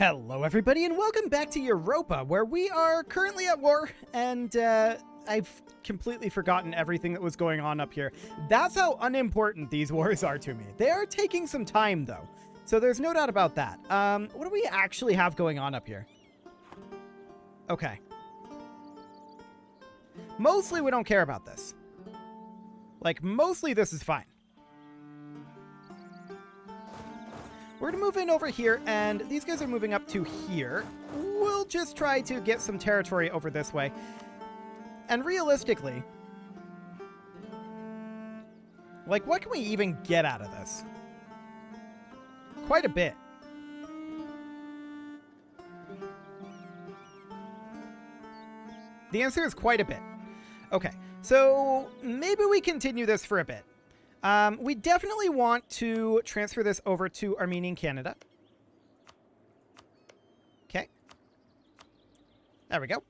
Hello everybody and welcome back to Europa, where we are currently at war, and I've completely forgotten everything that was going on up here. That's how unimportant these wars are to me. They are taking some time though, so there's no doubt about that. What do we actually have going on up here? Okay. Mostly we don't care about this. Like, mostly this is fine. We're going to move in over here, and these guys are moving up to here. We'll just try to get some territory over this way. And realistically, like, what can we even get out of this? Quite a bit. The answer is quite a bit. Okay, so maybe we continue this for a bit. We definitely want to transfer this over to Armenian Canada. Okay. There we go.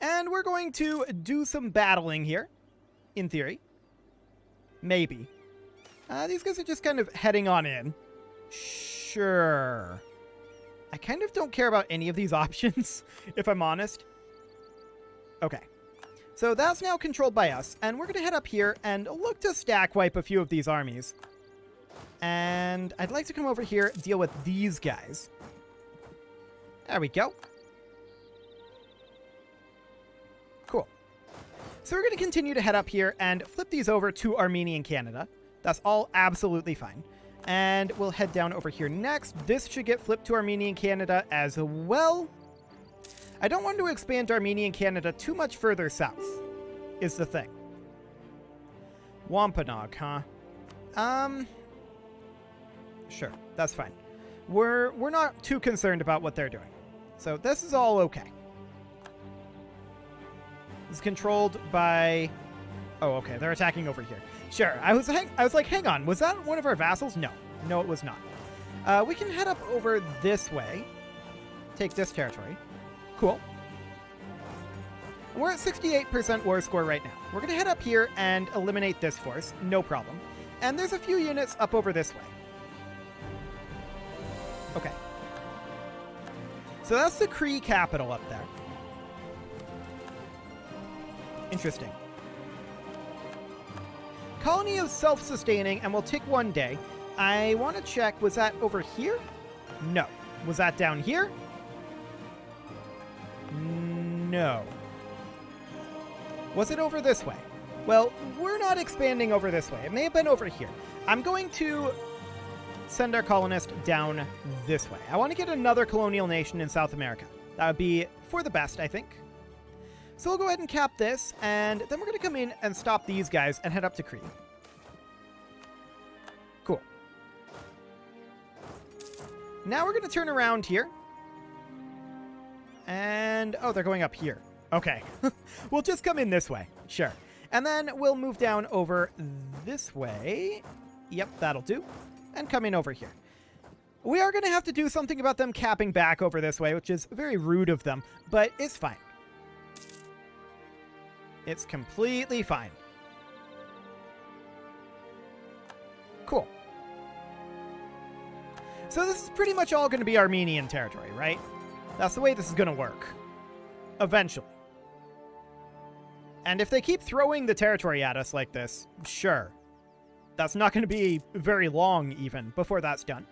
And we're going to do some battling here, in theory. Maybe. These guys are just kind of heading on in. Sure. I kind of don't care about any of these options, if I'm honest. Okay. So that's now controlled by us, and we're going to head up here and look to stack wipe a few of these armies. And I'd like to come over here, deal with these guys. There we go. Cool. So we're going to continue to head up here and flip these over to Armenian Canada. That's all absolutely fine. And we'll head down over here next. This should get flipped to Armenian Canada as well. I don't want to expand Armenian Canada too much further south, is the thing. Wampanoag, huh? Sure, that's fine. We're not too concerned about what they're doing. So this is all okay. It's controlled by... Oh, okay, they're attacking over here. Sure, I was like, hang on, was that one of our vassals? No, it was not. We can head up over this way. Take this territory. Cool. We're at 68% war score right now. We're going to head up here and eliminate this force. No problem. And there's a few units up over this way. Okay. So that's the Cree capital up there. Interesting. Colony is self-sustaining and will tick one day. I want to check, was that over here? No. Was that down here? No. Was it over this way? Well, we're not expanding over this way. It may have been over here. I'm going to send our colonist down this way. I want to get another colonial nation in South America. That would be for the best, I think. So we'll go ahead and cap this, and then we're going to come in and stop these guys and head up to Cree. Cool. Now we're going to turn around here. And, oh, they're going up here. Okay. We'll just come in this way. Sure. And then we'll move down over this way. Yep, that'll do. And come in over here. We are going to have to do something about them capping back over this way, which is very rude of them, but it's fine. It's completely fine. Cool. So this is pretty much all going to be Armenian territory, right? That's the way this is going to work. Eventually. And if they keep throwing the territory at us like this, sure. That's not going to be very long, even, before that's done.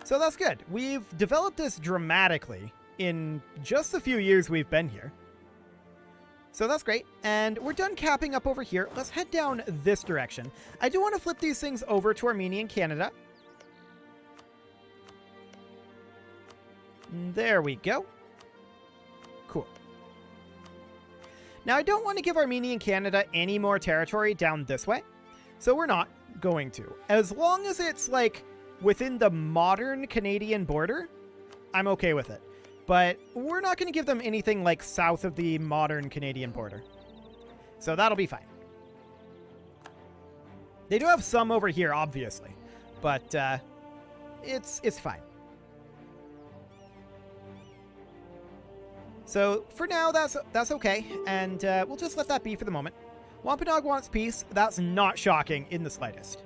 So that's good. We've developed this dramatically in just a few years we've been here. So that's great. And we're done capping up over here. Let's head down this direction. I do want to flip these things over to Armenian Canada. There we go. Cool. Now, I don't want to give Armenian Canada any more territory down this way, so we're not going to. As long as it's, like, within the modern Canadian border, I'm okay with it. But we're not going to give them anything, like, south of the modern Canadian border. So that'll be fine. They do have some over here, obviously, but it's fine. So, for now, that's okay, and we'll just let that be for the moment. Wampanoag wants peace. That's not shocking in the slightest.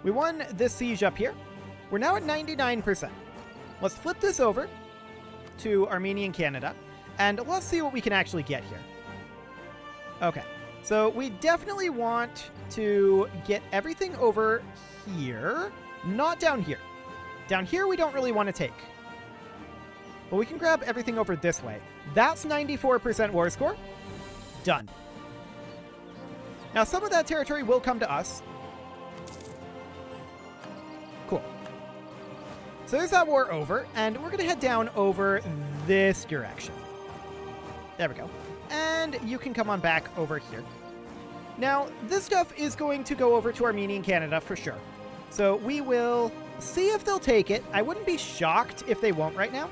We won this siege up here. We're now at 99%. Let's flip this over to Armenian Canada, and let's see what we can actually get here. Okay, so we definitely want to get everything over here, not down here. Down here we don't really want to take. But we can grab everything over this way. That's 94% war score. Done. Now some of that territory will come to us. Cool. So there's that war over, and we're going to head down over this direction. There we go. And you can come on back over here. Now, this stuff is going to go over to Armenian Canada for sure. So we will see if they'll take it. I wouldn't be shocked if they won't right now.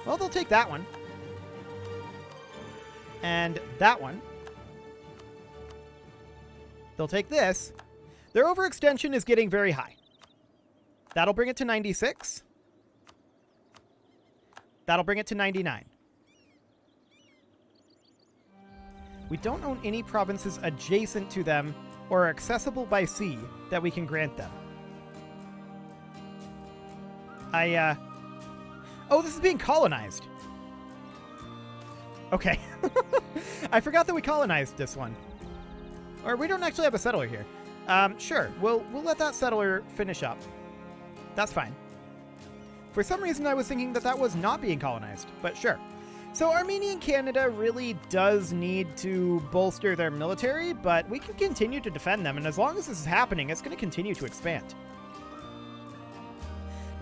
Well, they'll take that one. And that one. They'll take this. Their overextension is getting very high. That'll bring it to 96. That'll bring it to 99. We don't own any provinces adjacent to them or accessible by sea that we can grant them. Oh, this is being colonized. Okay. I forgot that we colonized this one. Or we don't actually have a settler here. Sure, we'll let that settler finish up. That's fine. For some reason, I was thinking that that was not being colonized, but sure. So Armenian Canada really does need to bolster their military, but we can continue to defend them, and as long as this is happening, it's going to continue to expand.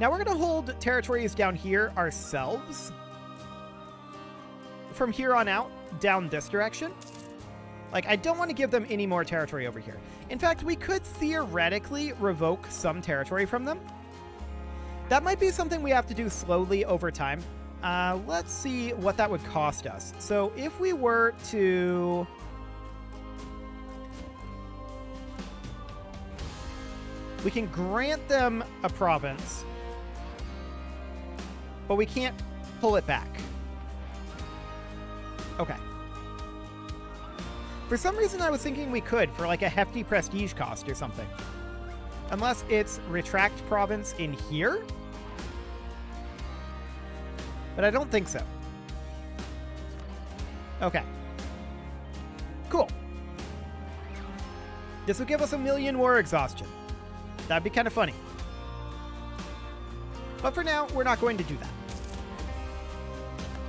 Now we're going to hold territories down here ourselves. From here on out, down this direction. Like, I don't want to give them any more territory over here. In fact, we could theoretically revoke some territory from them. That might be something we have to do slowly over time. Let's see what that would cost us. So if we were to... we can grant them a province, but we can't pull it back. Okay. For some reason, I was thinking we could for like a hefty prestige cost or something. Unless it's retract province in here. But I don't think so. Okay. Cool. This would give us 1 million war exhaustion. That'd be kind of funny. But for now, we're not going to do that.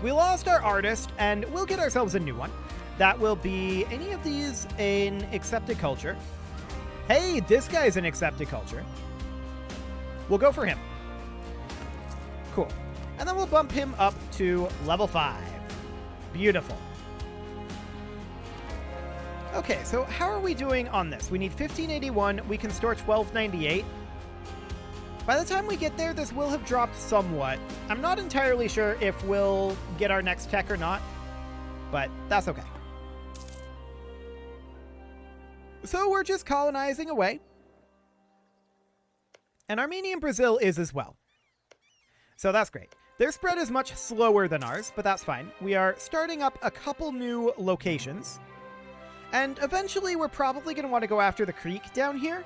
We lost our artist, and we'll get ourselves a new one. That will be any of these in accepted culture. Hey, this guy's in accepted culture. We'll go for him. Cool. And then we'll bump him up to level 5. Beautiful. Okay, so how are we doing on this? We need 1581. We can store 1298. By the time we get there, this will have dropped somewhat. I'm not entirely sure if we'll get our next tech or not, but that's okay. So we're just colonizing away. And Armenia and Brazil is as well. So that's great. Their spread is much slower than ours, but that's fine. We are starting up a couple new locations. And eventually we're probably going to want to go after the creek down here.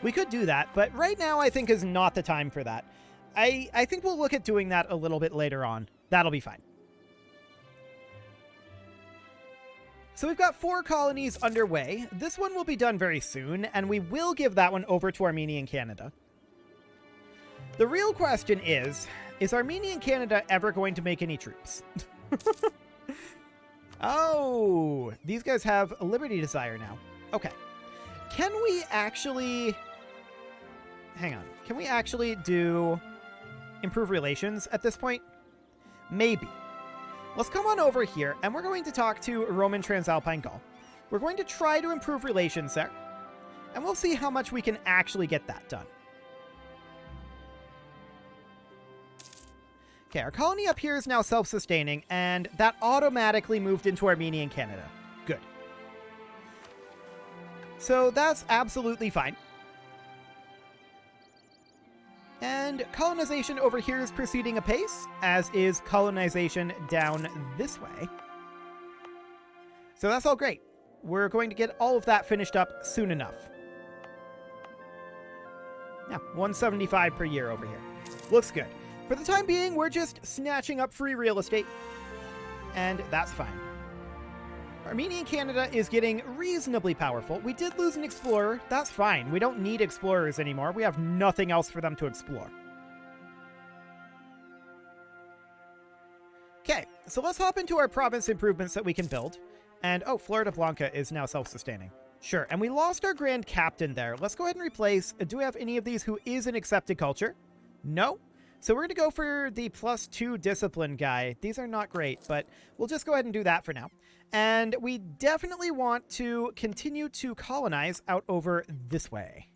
We could do that, but right now I think is not the time for that. I think we'll look at doing that a little bit later on. That'll be fine. So we've got 4 colonies underway. This one will be done very soon, and we will give that one over to Armenia and Canada. The real question is Armenia and Canada ever going to make any troops? Oh, these guys have a Liberty Desire now. Okay. Can we actually... hang on. Can we actually do improve relations at this point? Maybe. Let's come on over here, and we're going to talk to Roman Transalpine Gaul. We're going to try to improve relations there, and we'll see how much we can actually get that done. Okay, our colony up here is now self-sustaining, and that automatically moved into Armenia and Canada. Good. So that's absolutely fine. And colonization over here is proceeding apace, as is colonization down this way. So that's all great. we're going to get all of that finished up soon enough. Yeah, 175 per year over here. Looks good. For the time being, we're just snatching up free real estate, and that's fine. Armenian Canada is getting reasonably powerful. We did lose an explorer. That's fine. We don't need explorers anymore. We have nothing else for them to explore. Okay, so let's hop into our province improvements that we can build. And, oh, Florida Blanca is now self-sustaining. Sure, and we lost our Grand Captain there. Let's go ahead and replace... Do we have any of these who is an accepted culture? No? So we're going to go for the +2 discipline guy. These are not great, but we'll just go ahead and do that for now. And we definitely want to continue to colonize out over this way.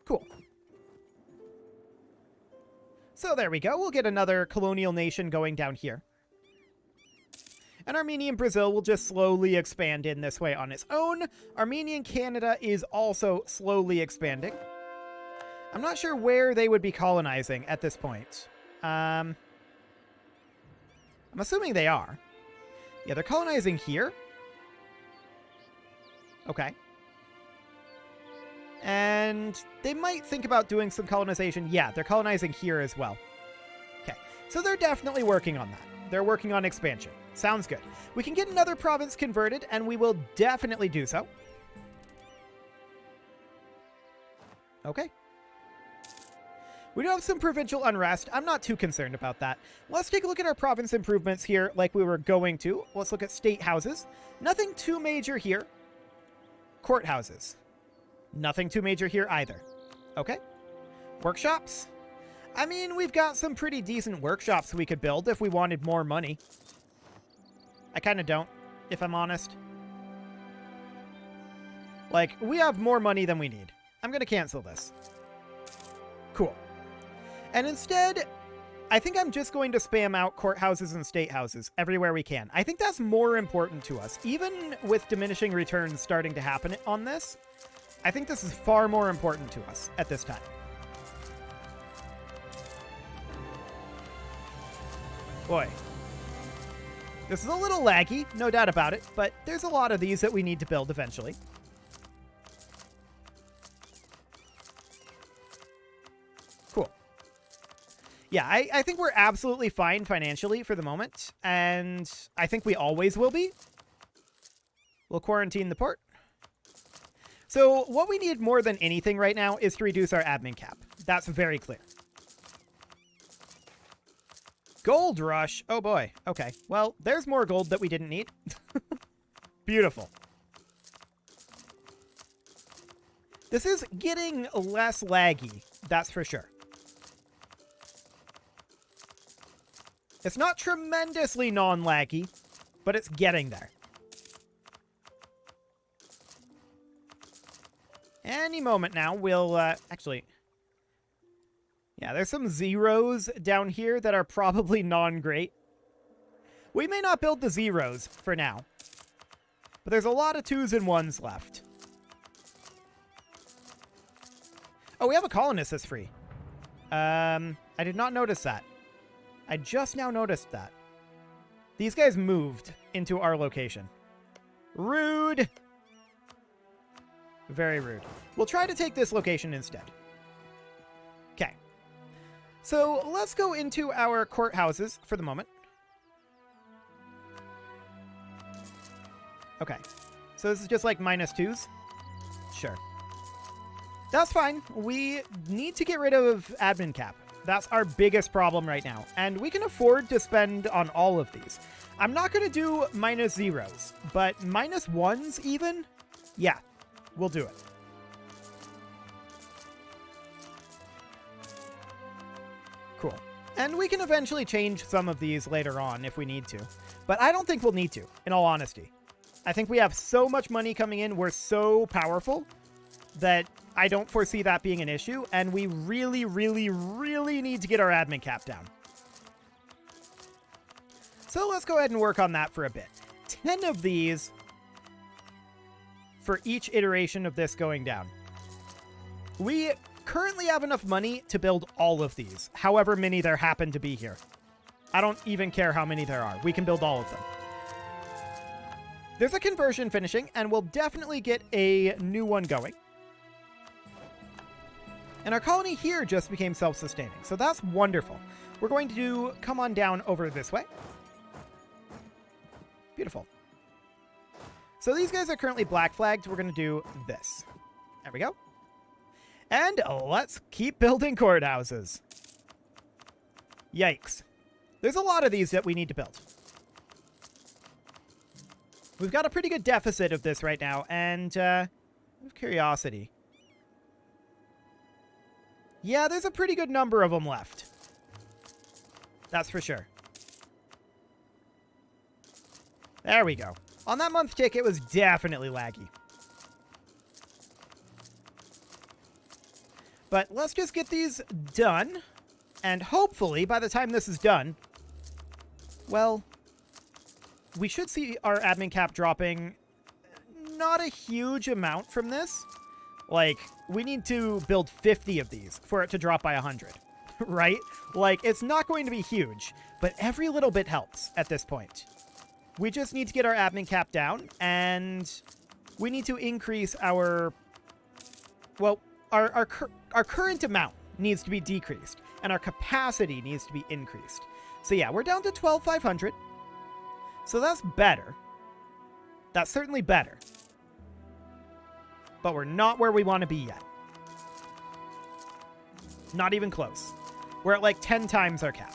Cool. So there we go. We'll get another colonial nation going down here. And Armenian Brazil will just slowly expand in this way on its own. Armenian Canada is also slowly expanding. I'm not sure where they would be colonizing at this point. I'm assuming they are. Yeah, they're colonizing here. Okay. And they might think about doing some colonization. Yeah, they're colonizing here as well. Okay, so they're definitely working on that. They're working on expansion. Sounds good. We can get another province converted, and we will definitely do so. Okay. We do have some provincial unrest. I'm not too concerned about that. Let's take a look at our province improvements here like we were going to. Let's look at state houses. Nothing too major here. Courthouses. Nothing too major here either. Okay. Workshops. I mean, we've got some pretty decent workshops we could build if we wanted more money. I kind of don't, if I'm honest. Like, we have more money than we need. I'm going to cancel this. Cool. And instead, I think I'm just going to spam out courthouses and state houses everywhere we can. I think that's more important to us. Even with diminishing returns starting to happen on this, I think this is far more important to us at this time. Boy. This is a little laggy, no doubt about it, but there's a lot of these that we need to build eventually. Cool. Yeah, I think we're absolutely fine financially for the moment, and I think we always will be. We'll quarantine the port. So what we need more than anything right now is to reduce our admin cap. That's very clear. Gold rush. Oh boy. Okay. Well, there's more gold that we didn't need. Beautiful. This is getting less laggy, that's for sure. It's not tremendously non-laggy, but it's getting there. Any moment now, we'll actually... Yeah, there's some zeros down here that are probably non-great. We may not build the zeros for now, but there's a lot of 2s and 1s left. Oh, we have a colonist that's free. I did not notice that. I just now noticed that. These guys moved into our location. Rude! Very rude. We'll try to take this location instead. Okay. So let's go into our courthouses for the moment. Okay. So this is just like -2s? Sure. That's fine. We need to get rid of admin cap. That's our biggest problem right now. And we can afford to spend on all of these. I'm not going to do -0s, but -1s even? Yeah, we'll do it. Cool. And we can eventually change some of these later on if we need to. But I don't think we'll need to, in all honesty. I think we have so much money coming in, we're so powerful, that I don't foresee that being an issue, and we really, really, really need to get our admin cap down. So let's go ahead and work on that for a bit. 10 of these for each iteration of this going down. We currently have enough money to build all of these, however many there happen to be here. I don't even care how many there are. We can build all of them. There's a conversion finishing, and we'll definitely get a new one going. And our colony here just became self-sustaining, so that's wonderful. We're going to come on down over this way. Beautiful. So these guys are currently black flagged. We're going to do this. There we go. And let's keep building courthouses. Yikes. There's a lot of these that we need to build. We've got a pretty good deficit of this right now, and curiosity. Yeah, there's a pretty good number of them left. That's for sure. There we go. On that month tick, it was definitely laggy. But let's just get these done, and hopefully, by the time this is done, well, we should see our admin cap dropping not a huge amount from this. Like, we need to build 50 of these for it to drop by 100, right? Like, it's not going to be huge, but every little bit helps at this point. We just need to get our admin cap down, and we need to increase our, well, our current amount needs to be decreased, and our capacity needs to be increased. So yeah, we're down to 12,500. So that's better. That's certainly better. But we're not where we want to be yet. Not even close. We're at like 10 times our cap.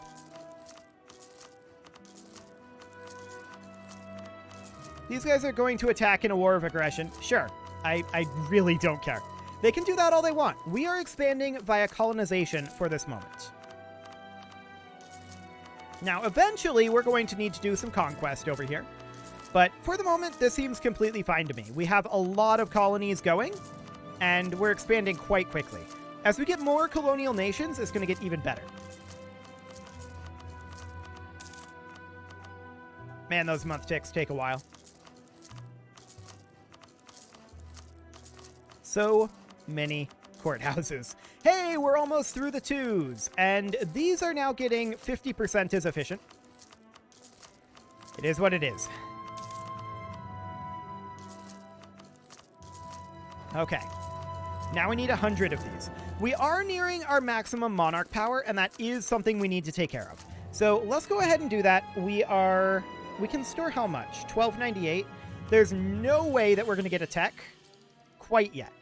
These guys are going to attack in a war of aggression. Sure, I really don't care. They can do that all they want. We are expanding via colonization for this moment. Now, eventually, we're going to need to do some conquest over here. But for the moment, this seems completely fine to me. We have a lot of colonies going, and we're expanding quite quickly. As we get more colonial nations, it's going to get even better. Man, those month ticks take a while. So many courthouses. Hey, we're almost through the 2s, and these are now getting 50% as efficient. It is what it is. Okay. Now we need 100 of these. We are nearing our maximum monarch power, and that is something we need to take care of. So let's go ahead and do that. We can store how much? 1298. There's no way that we're going to get a tech quite yet.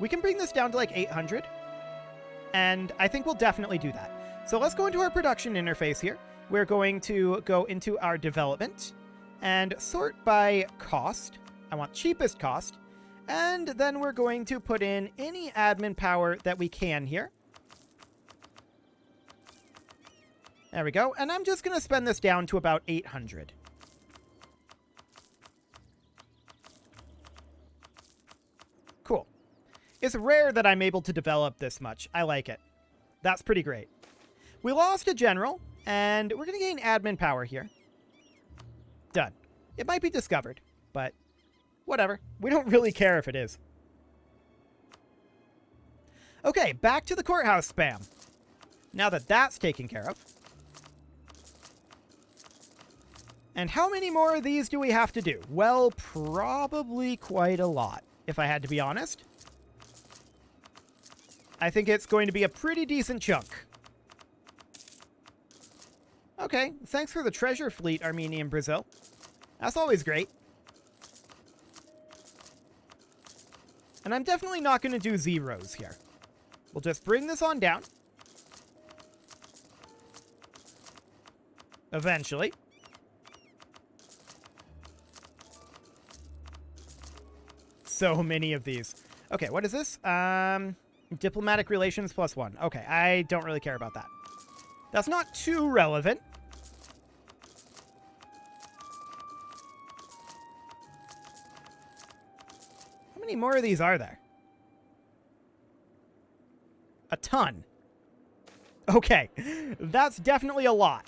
We can bring this down to like 800, and I think we'll definitely do that. So let's go into our production interface here. We're going to go into our development and sort by cost. I want cheapest cost. And then we're going to put in any admin power that we can here. There we go. And I'm just going to spend this down to about 800. Cool. It's rare that I'm able to develop this much. I like it. That's pretty great. We lost a general, and we're going to gain admin power here. Done. It might be discovered, but whatever. We don't really care if it is. Okay, back to the courthouse spam. Now that that's taken care of. And how many more of these do we have to do? Well, probably quite a lot, if I had to be honest. I think it's going to be a pretty decent chunk. Okay, thanks for the treasure fleet, Armenian Brazil. That's always great. And I'm definitely not going to do zeros here. We'll just bring this on down. Eventually. So many of these. Okay, what is this? Diplomatic relations +1. Okay, I don't really care about that. That's not too relevant. How many more of these are there? A ton. Okay, that's definitely a lot.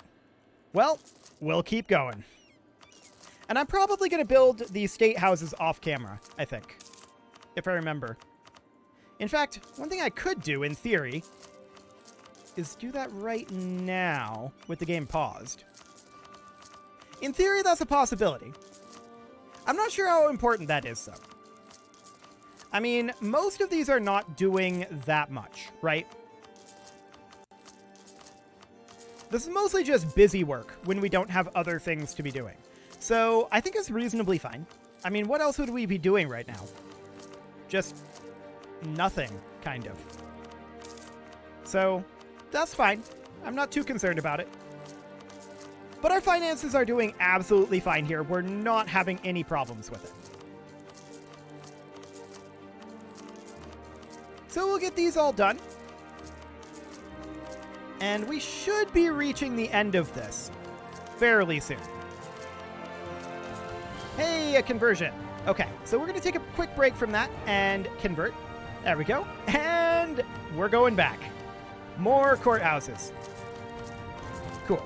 Well, we'll keep going. And I'm probably going to build these state houses off camera, I think. If I remember. In fact, one thing I could do, in theory, is do that right now with the game paused. In theory, that's a possibility. I'm not sure how important that is, though. I mean, most of these are not doing that much, right? This is mostly just busy work when we don't have other things to be doing. So I think it's reasonably fine. I mean, what else would we be doing right now? Just nothing, kind of. So that's fine. I'm not too concerned about it. But our finances are doing absolutely fine here. We're not having any problems with it. So we'll get these all done. And we should be reaching the end of this fairly soon. Hey, a conversion. Okay, so we're going to take a quick break from that and convert. There we go. And we're going back. More courthouses. Cool.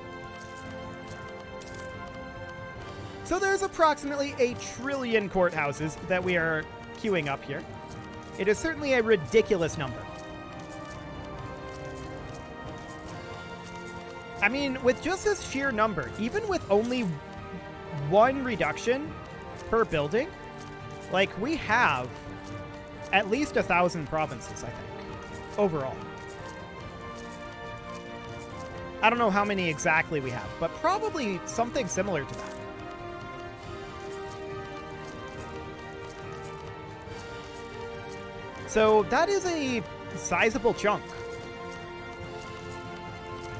So there's approximately 1 trillion courthouses that we are queuing up here. It is certainly a ridiculous number. I mean, with just this sheer number, even with only 1 reduction per building, like, we have at least 1,000 provinces, I think, overall. I don't know how many exactly we have, but probably something similar to that. So that is a sizable chunk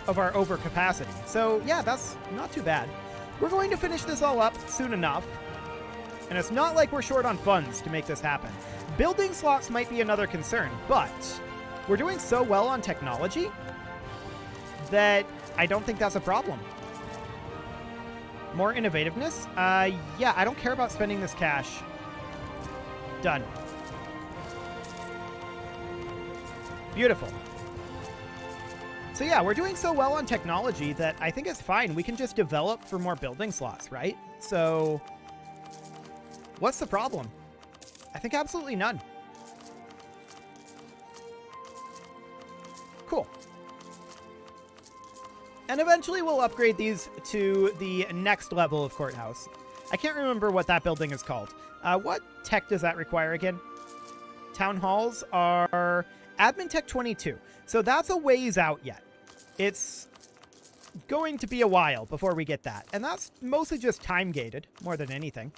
of our overcapacity. So yeah, that's not too bad. We're going to finish this all up soon enough. And it's not like we're short on funds to make this happen. Building slots might be another concern, but we're doing so well on technology that I don't think that's a problem. More innovativeness? Yeah, I don't care about spending this cash. Done. Beautiful. So yeah, we're doing so well on technology that I think it's fine. We can just develop for more building slots, right? So what's the problem? I think absolutely none. Cool. And eventually we'll upgrade these to the next level of courthouse. I can't remember what that building is called. What tech does that require again? Town halls are Admin Tech 22. So that's a ways out yet. It's going to be a while before we get that. And that's mostly just time-gated, more than anything.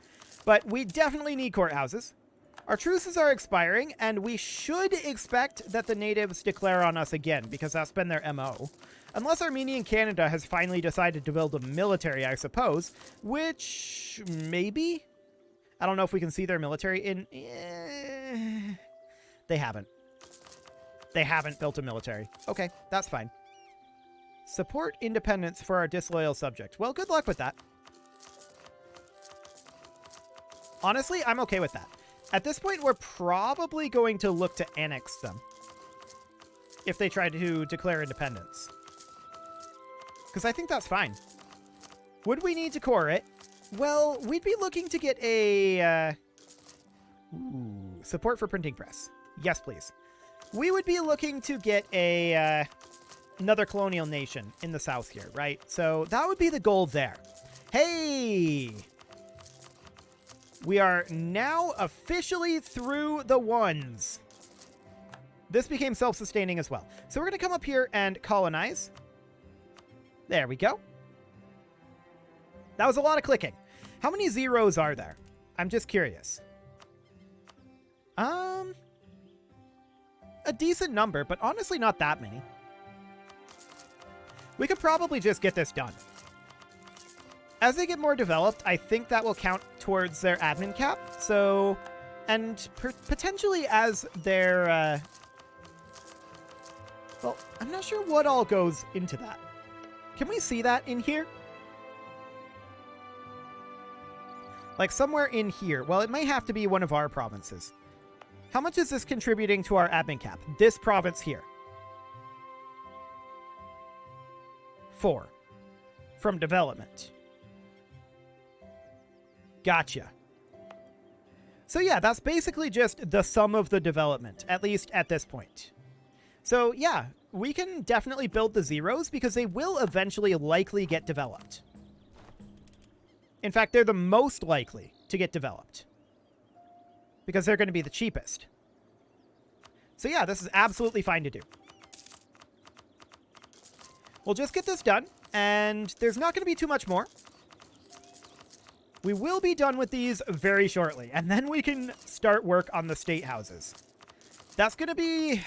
But we definitely need courthouses. Our truces are expiring, and we should expect that the natives declare on us again, because that's been their MO. Unless Armenia and Canada has finally decided to build a military, I suppose. Which, maybe? I don't know if we can see their military in... They haven't. They haven't built a military. Okay, that's fine. Support independence for our disloyal subject. Well, good luck with that. Honestly, I'm okay with that. At this point, we're probably going to look to annex them if they try to declare independence. Because I think that's fine. Would we need to core it? Well, we'd be looking to get a... support for printing press. Yes, please. We would be looking to get a another colonial nation in the south here, right? So that would be the goal there. Hey! We are now officially through the ones. This became self-sustaining as well. So we're going to come up here and colonize. There we go. That was a lot of clicking. How many zeros are there? I'm just curious. A decent number, but honestly not that many. We could probably just get this done. As they get more developed, I think that will count towards their admin cap. So, and potentially as their, well, I'm not sure what all goes into that. Can we see that in here? Like somewhere in here. Well, it may have to be one of our provinces. How much is this contributing to our admin cap? This province here. 4. From development. Gotcha. So yeah, that's basically just the sum of the development, at least at this point. So yeah, we can definitely build the zeros because they will eventually likely get developed. In fact, they're the most likely to get developed, because they're going to be the cheapest. So yeah, this is absolutely fine to do. We'll just get this done, and there's not going to be too much more. We will be done with these very shortly, and then we can start work on the state houses. That's going to be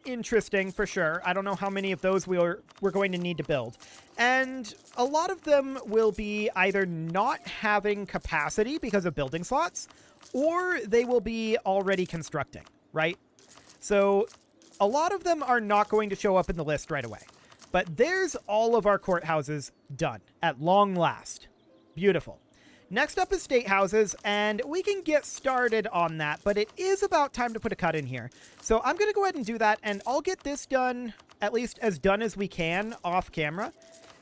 interesting for sure. I don't know how many of those we're going to need to build. And a lot of them will be either not having capacity because of building slots, or they will be already constructing, right? So a lot of them are not going to show up in the list right away. But there's all of our courthouses done at long last. Beautiful. Next up is state houses, and we can get started on that, but it is about time to put a cut in here. So I'm going to go ahead and do that, and I'll get this done, at least as done as we can, off camera.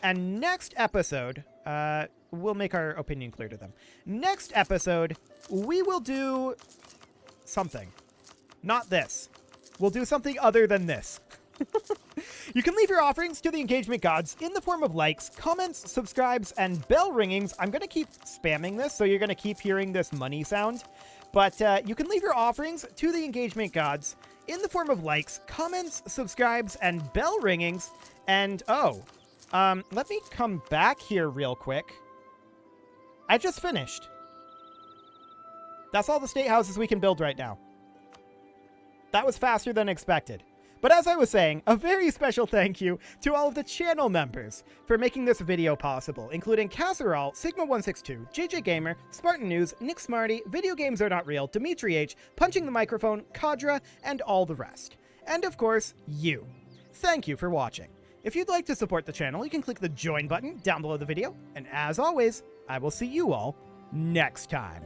And next episode, we'll make our opinion clear to them. Next episode, we will do something. Not this. We'll do something other than this. You can leave your offerings to the engagement gods in the form of likes, comments, subscribes, and bell ringings. I'm going to keep spamming this, so you're going to keep hearing this money sound. But you can leave your offerings to the engagement gods in the form of likes, comments, subscribes, and bell ringings. And, let me come back here real quick. I just finished. That's all the state houses we can build right now. That was faster than expected. But as I was saying, a very special thank you to all of the channel members for making this video possible, including Casserole, Sigma162, JJ Gamer, Spartan News, Nick Smarty, Video Games Are Not Real, Dimitri H, Punching the Microphone, Kadra, and all the rest. And of course, you. Thank you for watching. If you'd like to support the channel, you can click the join button down below the video, and as always, I will see you all next time.